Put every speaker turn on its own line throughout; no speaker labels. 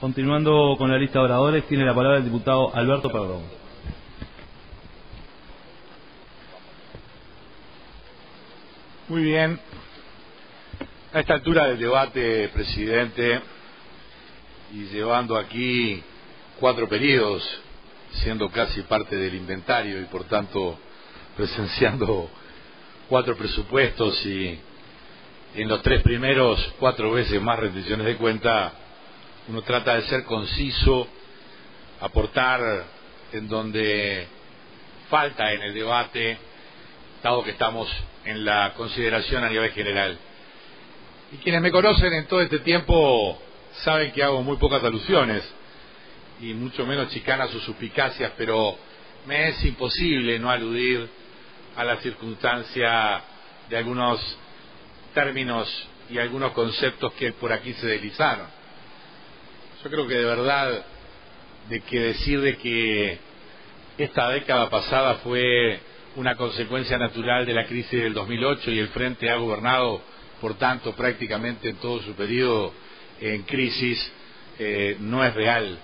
Continuando con la lista de oradores, tiene la palabra el diputado Alberto Perdón.
Muy bien. A esta altura del debate, presidente, y llevando aquí 4 periodos, siendo casi parte del inventario y por tanto presenciando 4 presupuestos y en los 3 primeros 4 veces más rendiciones de cuenta, uno trata de ser conciso, aportar en donde falta en el debate, dado que estamos en la consideración a nivel general. Y quienes me conocen en todo este tiempo saben que hago muy pocas alusiones y mucho menos chicanas o suspicacias, pero me es imposible no aludir a la circunstancia de algunos términos y algunos conceptos que por aquí se deslizaron. Yo creo que de verdad de que esta década pasada fue una consecuencia natural de la crisis del 2008 y el Frente ha gobernado, por tanto, prácticamente en todo su periodo en crisis, no es real.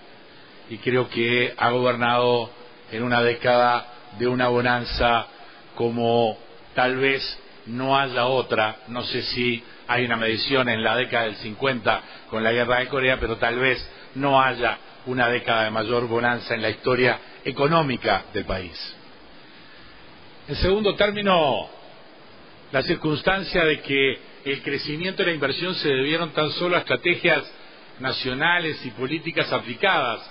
Y creo que ha gobernado en una década de una bonanza como tal vez no haya otra. No sé si hay una medición en la década del 50 con la guerra de Corea, pero tal vez no haya una década de mayor bonanza en la historia económica del país. En segundo término, la circunstancia de que el crecimiento y la inversión se debieron tan solo a estrategias nacionales y políticas aplicadas,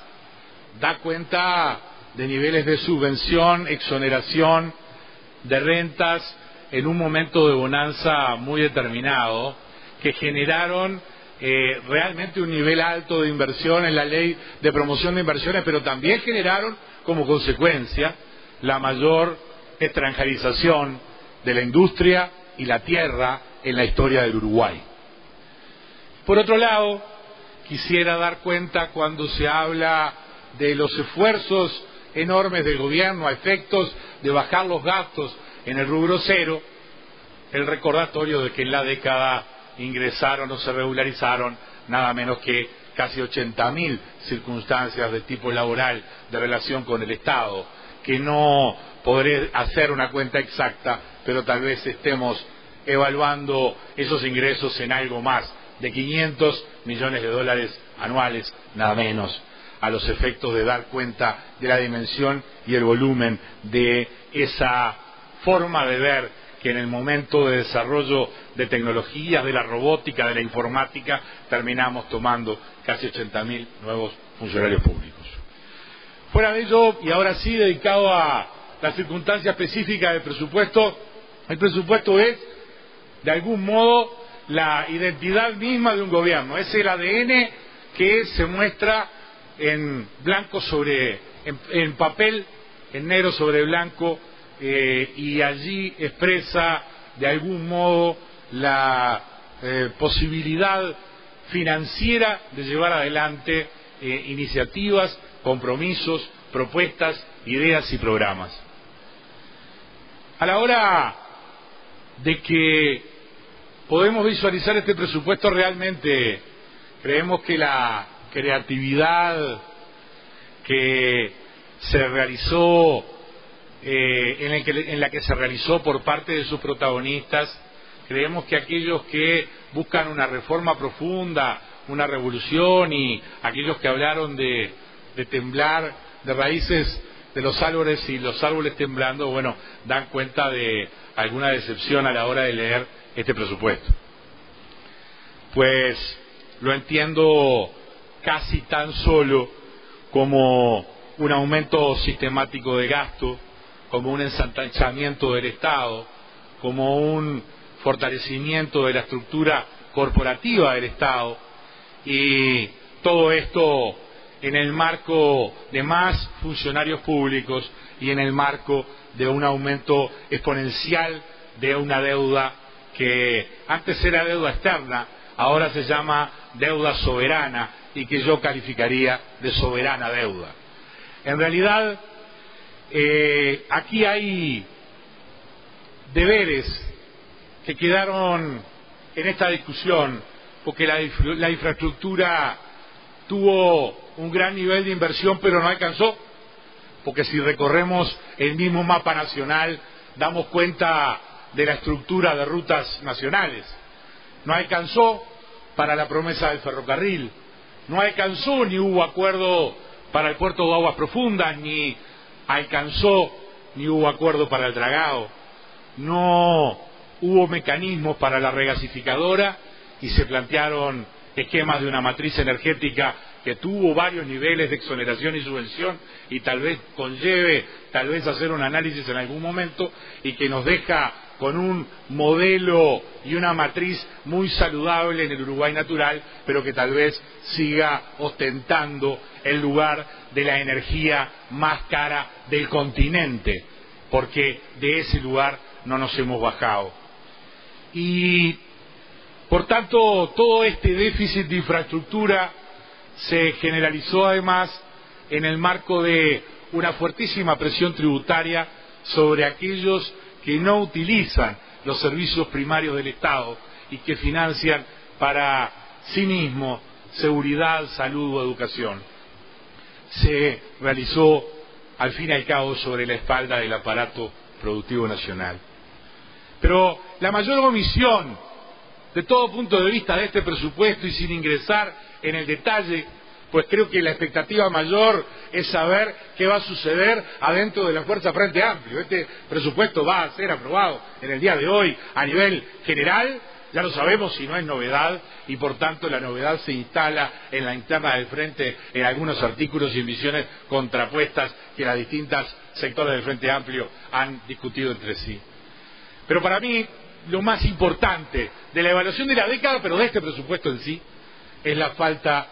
da cuenta de niveles de subvención, exoneración de rentas en un momento de bonanza muy determinado, que generaron realmente un nivel alto de inversión en la ley de promoción de inversiones, pero también generaron como consecuencia la mayor extranjerización de la industria y la tierra en la historia del Uruguay. Por otro lado, quisiera dar cuenta cuando se habla de los esfuerzos enormes del gobierno a efectos de bajar los gastos en el rubro cero, el recordatorio de que en la década ingresaron o se regularizaron nada menos que casi 80.000 circunstancias de tipo laboral de relación con el Estado, que no podré hacer una cuenta exacta, pero tal vez estemos evaluando esos ingresos en algo más de 500 millones de dólares anuales, nada menos, a los efectos de dar cuenta de la dimensión y el volumen de esa forma de ver que en el momento de desarrollo de tecnologías, de la robótica, de la informática, terminamos tomando casi 80.000 nuevos funcionarios públicos. Fuera de ello, y ahora sí dedicado a la circunstancia específica del presupuesto, el presupuesto es, de algún modo, la identidad misma de un gobierno, es el ADN que se muestra en blanco en papel, en negro sobre blanco, y allí expresa de algún modo la posibilidad financiera de llevar adelante iniciativas, compromisos, propuestas, ideas y programas. A la hora de que podemos visualizar este presupuesto, realmente creemos que la creatividad que se realizó, en la que se realizó por parte de sus protagonistas, creemos que aquellos que buscan una reforma profunda, una revolución, y aquellos que hablaron de temblar de raíces de los árboles y los árboles temblando, bueno, dan cuenta de alguna decepción a la hora de leer este presupuesto. Pues lo entiendo casi tan solo como un aumento sistemático de gasto, como un ensanchamiento del Estado, como un fortalecimiento de la estructura corporativa del Estado, y todo esto en el marco de más funcionarios públicos y en el marco de un aumento exponencial de una deuda que antes era deuda externa, ahora se llama deuda soberana, y que yo calificaría de soberana deuda. En realidad, aquí hay deberes que quedaron en esta discusión, porque la infraestructura tuvo un gran nivel de inversión, pero no alcanzó, porque si recorremos el mismo mapa nacional, damos cuenta de la estructura de rutas nacionales. No alcanzó para la promesa del ferrocarril, no alcanzó ni hubo acuerdo para el puerto de aguas profundas, ni alcanzó ni hubo acuerdo para el dragado, no hubo mecanismos para la regasificadora y se plantearon esquemas de una matriz energética que tuvo varios niveles de exoneración y subvención y tal vez conlleve, hacer un análisis en algún momento y que nos deja con un modelo y una matriz muy saludable en el Uruguay natural, pero que tal vez siga ostentando el lugar de la energía más cara del continente, porque de ese lugar no nos hemos bajado. Y por tanto, todo este déficit de infraestructura se generalizó además en el marco de una fuertísima presión tributaria sobre aquellos que no utilizan los servicios primarios del Estado y que financian para sí mismos seguridad, salud o educación. Se realizó al fin y al cabo sobre la espalda del aparato productivo nacional. Pero la mayor omisión de todo punto de vista de este presupuesto, y sin ingresar en el detalle, pues creo que la expectativa mayor es saber qué va a suceder adentro de la Fuerza Frente Amplio. Este presupuesto va a ser aprobado en el día de hoy a nivel general, ya lo sabemos, si no es novedad, y por tanto la novedad se instala en la interna del Frente en algunos artículos y en visiones contrapuestas que las distintas sectores del Frente Amplio han discutido entre sí. Pero para mí lo más importante de la evaluación de la década, pero de este presupuesto en sí, es la falta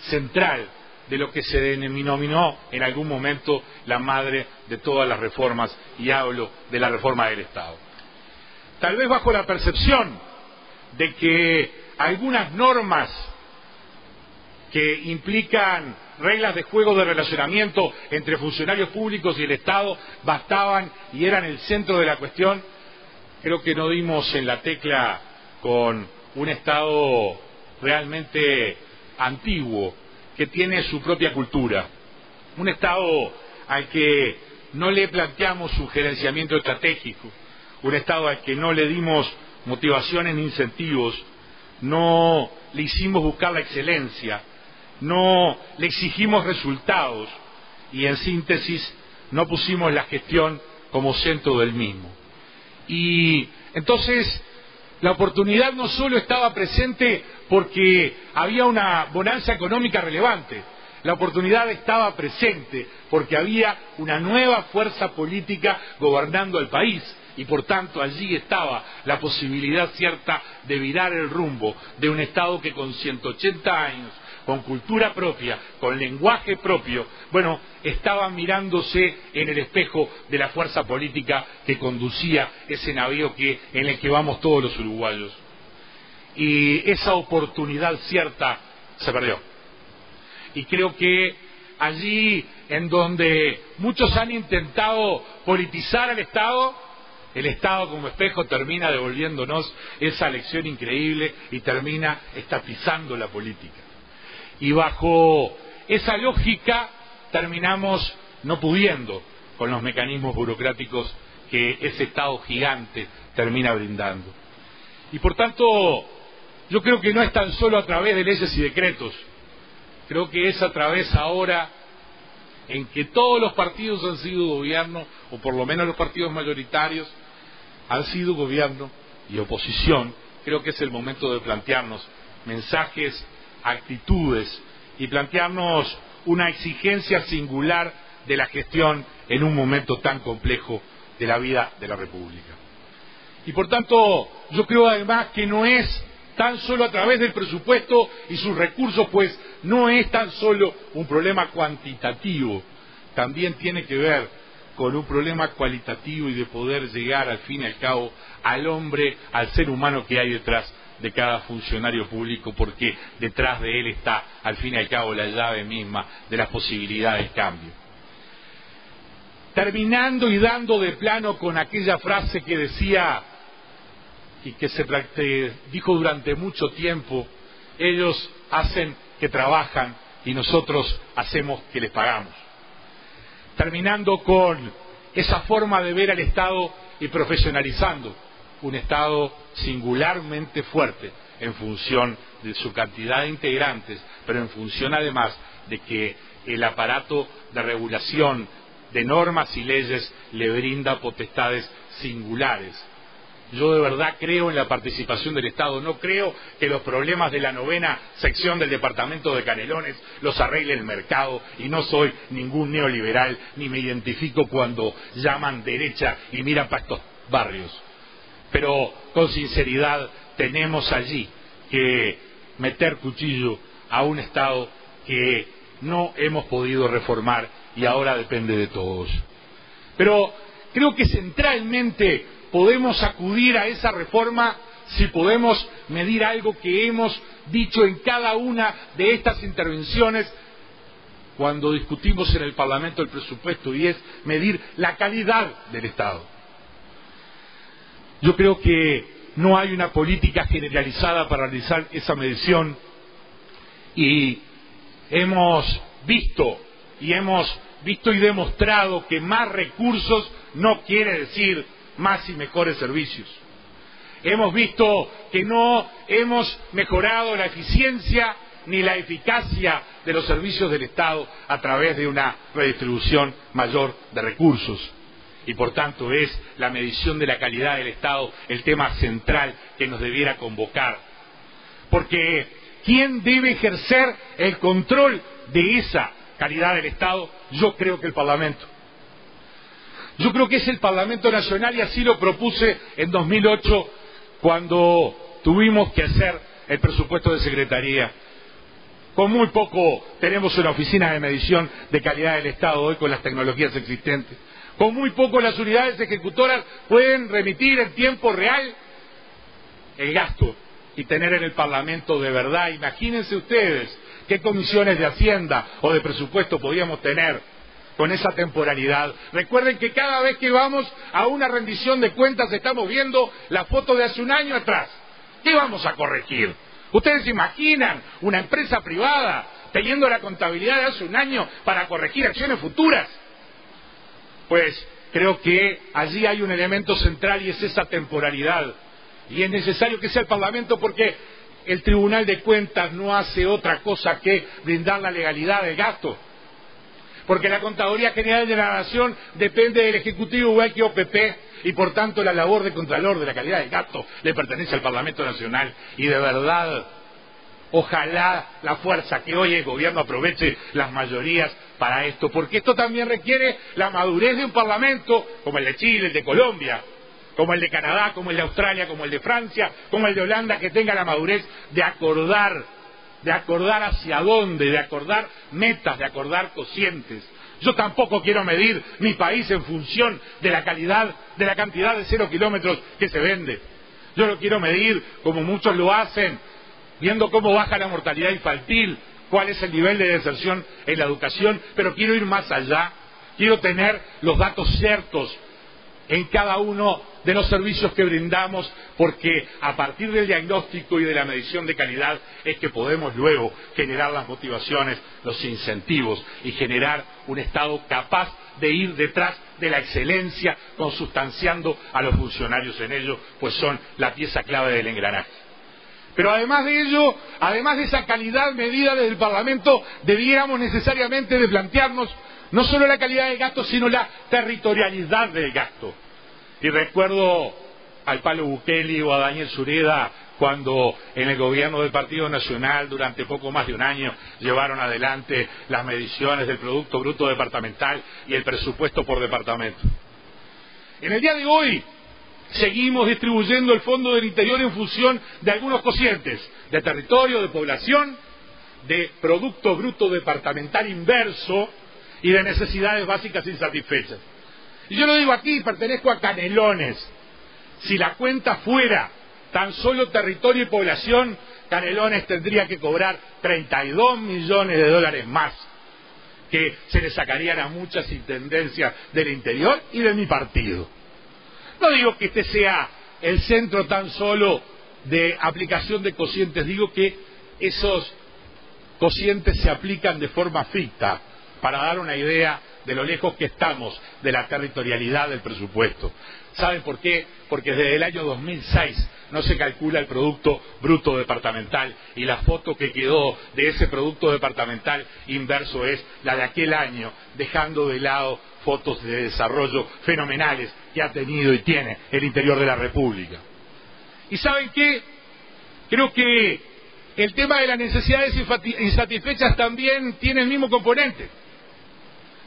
central de lo que se denominó en algún momento la madre de todas las reformas, y hablo de la reforma del Estado. Tal vez bajo la percepción de que algunas normas que implican reglas de juego de relacionamiento entre funcionarios públicos y el Estado bastaban y eran el centro de la cuestión, creo que no dimos en la tecla con un Estado realmente antiguo, que tiene su propia cultura, un Estado al que no le planteamos un gerenciamiento estratégico, un Estado al que no le dimos motivaciones ni incentivos, no le hicimos buscar la excelencia, no le exigimos resultados y en síntesis no pusimos la gestión como centro del mismo. Y entonces la oportunidad no solo estaba presente porque había una bonanza económica relevante, la oportunidad estaba presente porque había una nueva fuerza política gobernando el país y por tanto allí estaba la posibilidad cierta de virar el rumbo de un Estado que con 180 años, con cultura propia, con lenguaje propio, bueno, estaba mirándose en el espejo de la fuerza política que conducía ese navío en el que vamos todos los uruguayos. Y esa oportunidad cierta se perdió. Y creo que allí en donde muchos han intentado politizar al Estado, el Estado como espejo termina devolviéndonos esa lección increíble y termina estatizando la política. Y bajo esa lógica terminamos no pudiendo con los mecanismos burocráticos que ese Estado gigante termina brindando. Y por tanto, yo creo que no es tan solo a través de leyes y decretos, creo que es a través ahora en que todos los partidos han sido gobierno, o por lo menos los partidos mayoritarios han sido gobierno y oposición, creo que es el momento de plantearnos mensajes, actitudes y plantearnos una exigencia singular de la gestión en un momento tan complejo de la vida de la República. Y por tanto, yo creo además que no es tan solo a través del presupuesto y sus recursos, pues no es tan solo un problema cuantitativo, también tiene que ver con un problema cualitativo y de poder llegar al fin y al cabo al hombre, al ser humano que hay detrás de cada funcionario público, porque detrás de él está al fin y al cabo la llave misma de las posibilidades de cambio. Terminando y dando de plano con aquella frase que decía y que se dijo durante mucho tiempo: ellos hacen que trabajan y nosotros hacemos que les pagamos. Terminando con esa forma de ver al Estado y profesionalizando un Estado singularmente fuerte en función de su cantidad de integrantes, pero en función además de que el aparato de regulación de normas y leyes le brinda potestades singulares. Yo de verdad creo en la participación del Estado, no creo que los problemas de la 9ª sección del departamento de Canelones los arregle el mercado, y no soy ningún neoliberal, ni me identifico cuando llaman derecha y miran para estos barrios. Pero con sinceridad tenemos allí que meter cuchillo a un Estado que no hemos podido reformar y ahora depende de todos. Pero creo que centralmente podemos acudir a esa reforma si podemos medir algo que hemos dicho en cada una de estas intervenciones cuando discutimos en el Parlamento el presupuesto, y es medir la calidad del Estado. Yo creo que no hay una política generalizada para realizar esa medición, y hemos visto y demostrado que más recursos no quiere decir más y mejores servicios. Hemos visto que no hemos mejorado la eficiencia ni la eficacia de los servicios del Estado a través de una redistribución mayor de recursos. Y por tanto es la medición de la calidad del Estado el tema central que nos debiera convocar. Porque ¿quién debe ejercer el control de esa calidad del Estado? Yo creo que el Parlamento. Yo creo que es el Parlamento Nacional, y así lo propuse en 2008 cuando tuvimos que hacer el presupuesto de Secretaría. Con muy poco tenemos una oficina de medición de calidad del Estado hoy con las tecnologías existentes. Con muy poco las unidades ejecutoras pueden remitir en tiempo real el gasto y tener en el Parlamento de verdad. Imagínense ustedes qué comisiones de Hacienda o de presupuesto podíamos tener con esa temporalidad. Recuerden que cada vez que vamos a una rendición de cuentas estamos viendo la foto de hace un año atrás. ¿Qué vamos a corregir? ¿Ustedes se imaginan una empresa privada teniendo la contabilidad de hace un año para corregir acciones futuras? Pues creo que allí hay un elemento central, y es esa temporalidad. Y es necesario que sea el Parlamento, porque el Tribunal de Cuentas no hace otra cosa que brindar la legalidad del gasto. Porque la Contraloría General de la Nación depende del Ejecutivo igual que OPP, y por tanto la labor de Contralor de la calidad del gasto le pertenece al Parlamento Nacional. Y de verdad, ojalá la fuerza que hoy el gobierno aproveche las mayorías para esto, porque esto también requiere la madurez de un Parlamento como el de Chile, el de Colombia, como el de Canadá, como el de Australia, como el de Francia, como el de Holanda, que tenga la madurez de acordar hacia dónde, de acordar metas, de acordar cocientes. Yo tampoco quiero medir mi país en función de la calidad, de la cantidad de 0 kilómetros que se vende. Yo lo quiero medir como muchos lo hacen, viendo cómo baja la mortalidad infantil, cuál es el nivel de deserción en la educación, pero quiero ir más allá, quiero tener los datos ciertos en cada uno de los servicios que brindamos, porque a partir del diagnóstico y de la medición de calidad es que podemos luego generar las motivaciones, los incentivos, y generar un Estado capaz de ir detrás de la excelencia, consustanciando a los funcionarios en ello, pues son la pieza clave del engranaje. Pero además de ello, además de esa calidad medida desde el Parlamento, debiéramos necesariamente de plantearnos no solo la calidad del gasto, sino la territorialidad del gasto. Y recuerdo al Palo Bukele o a Daniel Sureda cuando en el gobierno del Partido Nacional durante poco más de un año llevaron adelante las mediciones del Producto Bruto Departamental y el presupuesto por departamento. En el día de hoy seguimos distribuyendo el Fondo del Interior en función de algunos cocientes de territorio, de población, de Producto Bruto Departamental inverso y de necesidades básicas insatisfechas. Y yo lo digo aquí, pertenezco a Canelones. Si la cuenta fuera tan solo territorio y población, Canelones tendría que cobrar 32 millones de dólares más, que se le sacarían a muchas intendencias del interior y de mi partido. No digo que este sea el centro tan solo de aplicación de cocientes, digo que esos cocientes se aplican de forma ficta para dar una idea de lo lejos que estamos de la territorialidad del presupuesto. ¿Saben por qué? Porque desde el año 2006 no se calcula el Producto Bruto Departamental, y la foto que quedó de ese Producto Departamental inverso es la de aquel año, dejando de lado fotos de desarrollo fenomenales que ha tenido y tiene el interior de la República. ¿Y saben qué? Creo que el tema de las necesidades insatisfechas también tiene el mismo componente.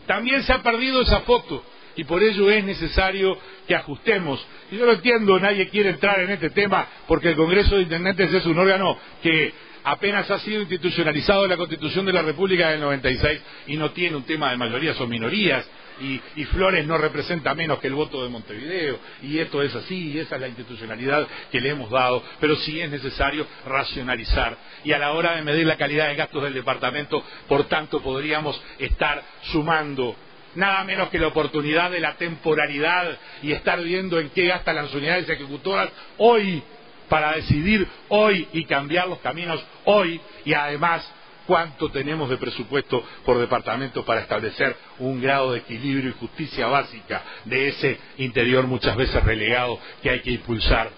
También se ha perdido esa foto, y por ello es necesario que ajustemos. Y yo lo entiendo, nadie quiere entrar en este tema porque el Congreso de Intendentes es un órgano que apenas ha sido institucionalizado en la Constitución de la República del 96 y no tiene un tema de mayorías o minorías, y Flores no representa menos que el voto de Montevideo, y esto es así, y esa es la institucionalidad que le hemos dado, pero sí es necesario racionalizar, y a la hora de medir la calidad de gastos del departamento, por tanto, podríamos estar sumando nada menos que la oportunidad de la temporalidad y estar viendo en qué gastan las unidades ejecutoras hoy, para decidir hoy y cambiar los caminos hoy, y además cuánto tenemos de presupuesto por departamento para establecer un grado de equilibrio y justicia básica de ese interior muchas veces relegado que hay que impulsar.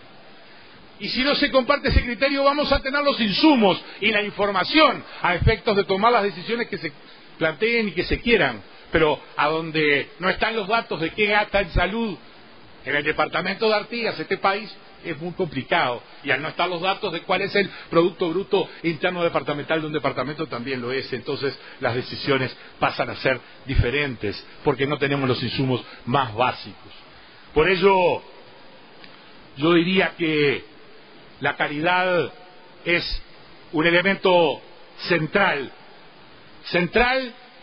Y si no se comparte ese criterio, vamos a tener los insumos y la información a efectos de tomar las decisiones que se planteen y que se quieran, pero a donde no están los datos de qué gasta en salud en el departamento de Artigas, este país, es muy complicado, y al no estar los datos de cuál es el Producto Bruto Interno Departamental de un departamento, también lo es. Entonces las decisiones pasan a ser diferentes porque no tenemos los insumos más básicos. Por ello yo diría que la calidad es un elemento central,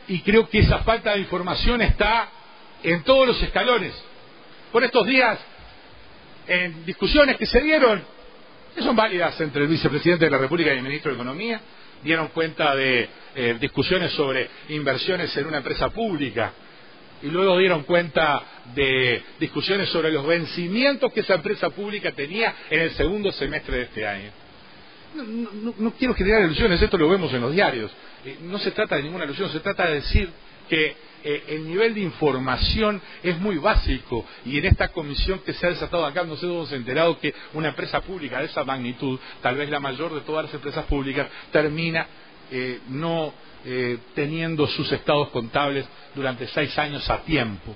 y creo que esa falta de información está en todos los escalones. Por estos días, en discusiones que se dieron, que son válidas entre el vicepresidente de la República y el ministro de Economía, dieron cuenta de discusiones sobre inversiones en una empresa pública, y luego dieron cuenta de discusiones sobre los vencimientos que esa empresa pública tenía en el segundo semestre de este año. No quiero generar ilusiones, esto lo vemos en los diarios. No se trata de ninguna ilusión, se trata de decir que el nivel de información es muy básico, y en esta comisión que se ha desatado acá nos hemos enterado que una empresa pública de esa magnitud, tal vez la mayor de todas las empresas públicas, termina no teniendo sus estados contables durante 6 años a tiempo.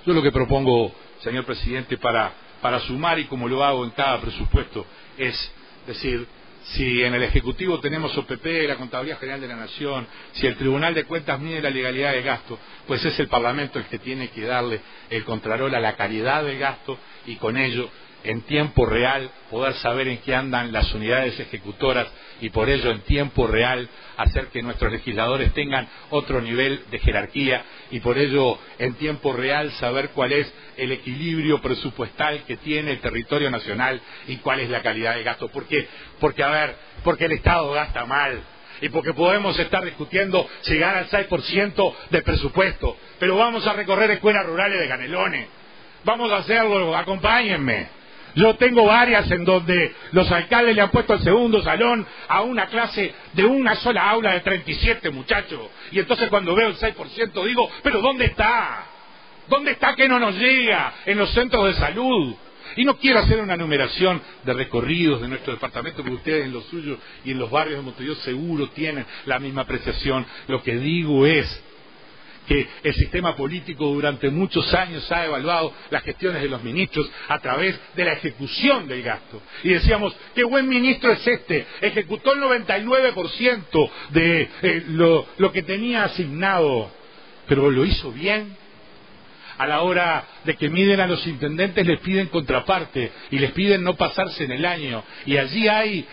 Yo lo que propongo, señor presidente, para sumar, y como lo hago en cada presupuesto, es decir, si en el Ejecutivo tenemos OPP, la Contabilidad General de la Nación, si el Tribunal de Cuentas mide la legalidad del gasto, pues es el Parlamento el que tiene que darle el contralor a la calidad del gasto, y con ello, en tiempo real, poder saber en qué andan las unidades ejecutoras, y por ello en tiempo real hacer que nuestros legisladores tengan otro nivel de jerarquía, y por ello en tiempo real saber cuál es el equilibrio presupuestal que tiene el territorio nacional y cuál es la calidad de gasto. ¿Por qué? Porque el Estado gasta mal, y porque podemos estar discutiendo si gana el 6% del presupuesto, pero vamos a recorrer escuelas rurales de Canelones, vamos a hacerlo, acompáñenme. Yo tengo varias en donde los alcaldes le han puesto el segundo salón a una clase de una sola aula de 37 muchachos, y entonces cuando veo el 6% digo, pero ¿dónde está? ¿Dónde está que no nos llega en los centros de salud? Y no quiero hacer una numeración de recorridos de nuestro departamento, porque ustedes en los suyos y en los barrios de Montevideo seguro tienen la misma apreciación. Lo que digo es que el sistema político durante muchos años ha evaluado las gestiones de los ministros a través de la ejecución del gasto. Y decíamos, qué buen ministro es este, ejecutó el 99% de lo que tenía asignado, pero lo hizo bien. A la hora de que miden a los intendentes les piden contraparte y les piden no pasarse en el año, y allí hay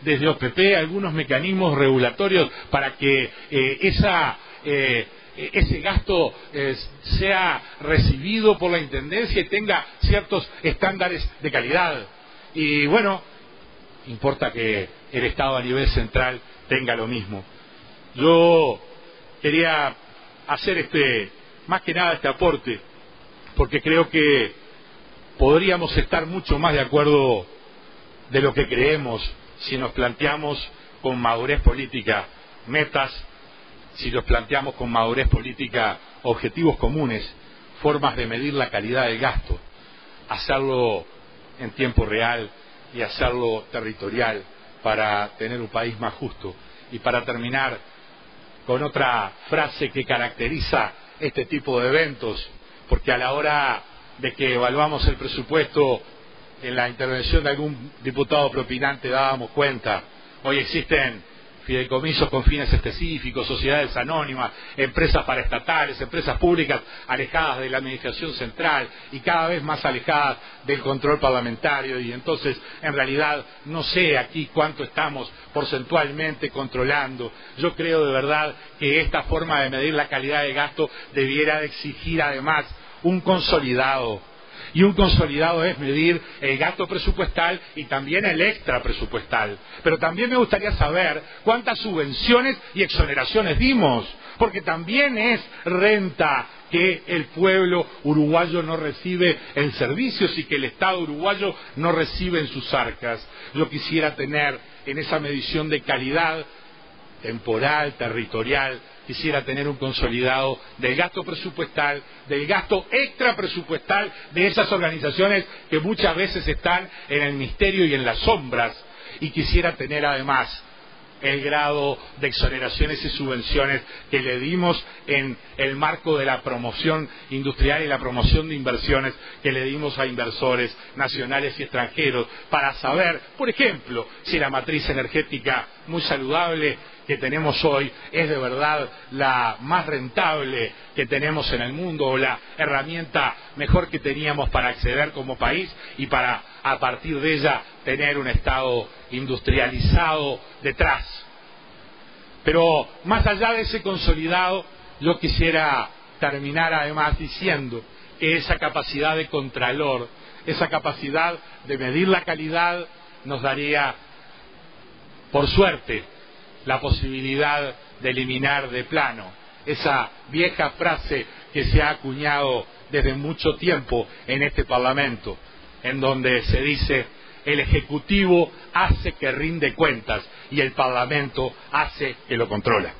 desde OPP algunos mecanismos regulatorios para que ese gasto sea recibido por la Intendencia y tenga ciertos estándares de calidad. Y bueno, importa que el Estado a nivel central tenga lo mismo. Yo quería hacer más que nada este aporte, porque creo que podríamos estar mucho más de acuerdo de lo que creemos si nos planteamos con madurez política metas, si los planteamos con madurez política objetivos comunes, formas de medir la calidad del gasto, hacerlo en tiempo real y hacerlo territorial para tener un país más justo. Y para terminar con otra frase que caracteriza este tipo de eventos, porque a la hora de que evaluamos el presupuesto, en la intervención de algún diputado propinante dábamos cuenta, hoy existen fideicomisos con fines específicos, sociedades anónimas, empresas paraestatales, empresas públicas alejadas de la administración central y cada vez más alejadas del control parlamentario, y entonces en realidad no sé aquí cuánto estamos porcentualmente controlando. Yo creo de verdad que esta forma de medir la calidad de gasto debiera de exigir además un consolidado. Y un consolidado es medir el gasto presupuestal y también el extra presupuestal. Pero también me gustaría saber cuántas subvenciones y exoneraciones dimos, porque también es renta que el pueblo uruguayo no recibe en servicios y que el Estado uruguayo no recibe en sus arcas. Yo quisiera tener en esa medición de calidad temporal, territorial, quisiera tener un consolidado del gasto presupuestal, del gasto extra presupuestal de esas organizaciones que muchas veces están en el misterio y en las sombras, y quisiera tener además el grado de exoneraciones y subvenciones que le dimos en el marco de la promoción industrial y la promoción de inversiones que le dimos a inversores nacionales y extranjeros, para saber, por ejemplo, si la matriz energética muy saludable que tenemos hoy es de verdad la más rentable que tenemos en el mundo, o la herramienta mejor que teníamos para acceder como país y para a partir de ella tener un Estado industrializado detrás. Pero más allá de ese consolidado, yo quisiera terminar además diciendo que esa capacidad de contralor, esa capacidad de medir la calidad, nos daría, por suerte, la posibilidad de eliminar de plano esa vieja frase que se ha acuñado desde mucho tiempo en este Parlamento, en donde se dice: el Ejecutivo hace que rinde cuentas y el Parlamento hace que lo controla.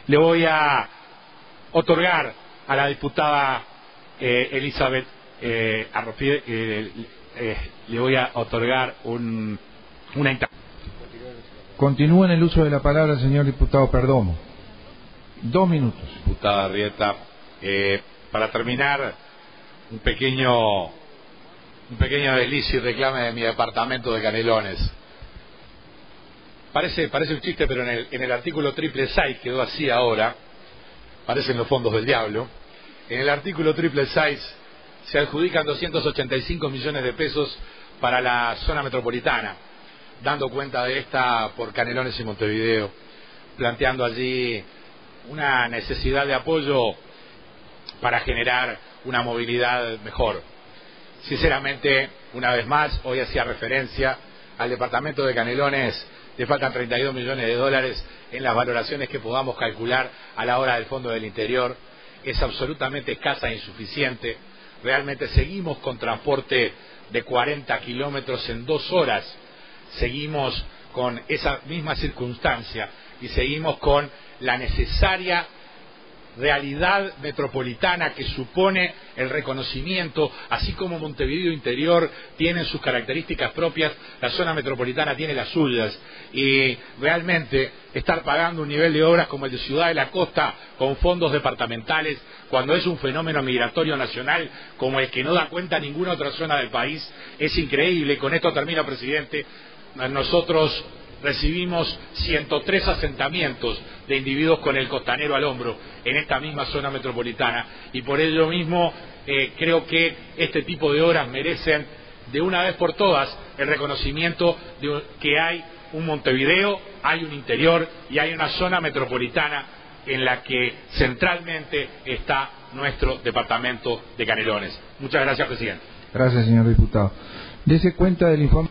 Le voy a otorgar a la diputada Elizabeth Arrofié, le voy a otorgar una intervención.
Continúa en el uso de la palabra, señor diputado Perdomo. 2 minutos.
Diputada Arrieta, para terminar, un pequeño desliz y reclame de mi departamento de Canelones. Parece un chiste, pero en el artículo 666, quedó así ahora, parecen los fondos del diablo. En el artículo 666 se adjudican 285 millones de pesos para la zona metropolitana, dando cuenta de esta por Canelones y Montevideo, planteando allí una necesidad de apoyo para generar una movilidad mejor. Sinceramente, una vez más, hoy hacía referencia al departamento de Canelones, le faltan 32 millones de dólares en las valoraciones que podamos calcular a la hora del Fondo del Interior. Es absolutamente escasa e insuficiente. Realmente seguimos con transporte de 40 kilómetros en 2 horas. Seguimos con esa misma circunstancia y seguimos con la necesaria realidad metropolitana que supone el reconocimiento. Así como Montevideo Interior tiene sus características propias, la zona metropolitana tiene las suyas, y realmente estar pagando un nivel de obras como el de Ciudad de la Costa con fondos departamentales, cuando es un fenómeno migratorio nacional como el que no da cuenta ninguna otra zona del país, es increíble. Con esto termino, presidente. Nosotros recibimos 103 asentamientos de individuos con el costanero al hombro en esta misma zona metropolitana, y por ello mismo creo que este tipo de obras merecen de una vez por todas el reconocimiento de que hay un Montevideo, hay un interior y hay una zona metropolitana en la que centralmente está nuestro departamento de Canelones. Muchas gracias, presidente.
Gracias, señor diputado. Dese cuenta del informe.